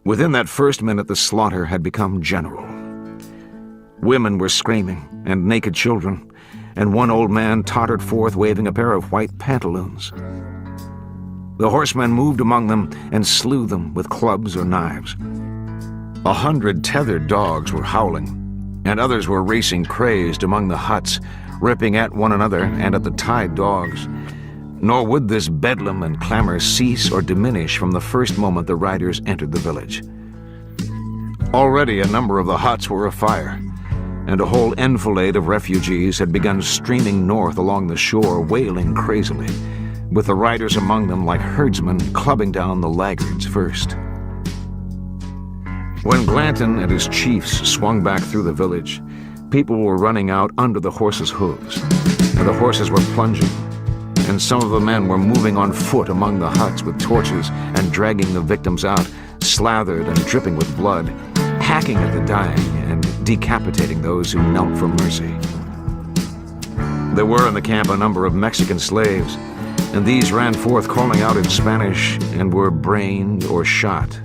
Within that first minute, the slaughter had become general. Women were screaming, and naked children, and one old man tottered forth waving a pair of white pantaloons. The horsemen moved among them and slew them with clubs or knives. 100 tethered dogs were howling, and others were racing crazed among the huts, ripping at one another and at the tied dogs. Nor would this bedlam and clamor cease or diminish from the first moment the riders entered the village. Already a number of the huts were afire, and a whole enfilade of refugees had begun streaming north along the shore, wailing crazily, with the riders among them like herdsmen clubbing down the laggards first. When Glanton and his chiefs swung back through the village, people were running out under the horses' hooves, and the horses were plunging, and some of the men were moving on foot among the huts with torches and dragging the victims out, slathered and dripping with blood, hacking at the dying and decapitating those who knelt for mercy. There were in the camp a number of Mexican slaves, and these ran forth calling out in Spanish and were brained or shot.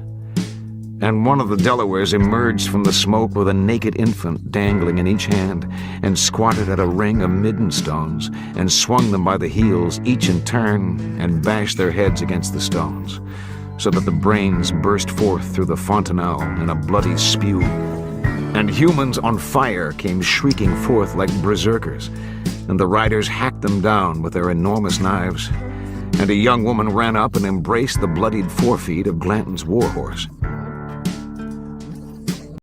And one of the Delawares emerged from the smoke with a naked infant dangling in each hand and squatted at a ring of midden stones and swung them by the heels, each in turn, and bashed their heads against the stones, so that the brains burst forth through the fontanelle in a bloody spew. And humans on fire came shrieking forth like berserkers, and the riders hacked them down with their enormous knives, and a young woman ran up and embraced the bloodied forefeet of Glanton's warhorse.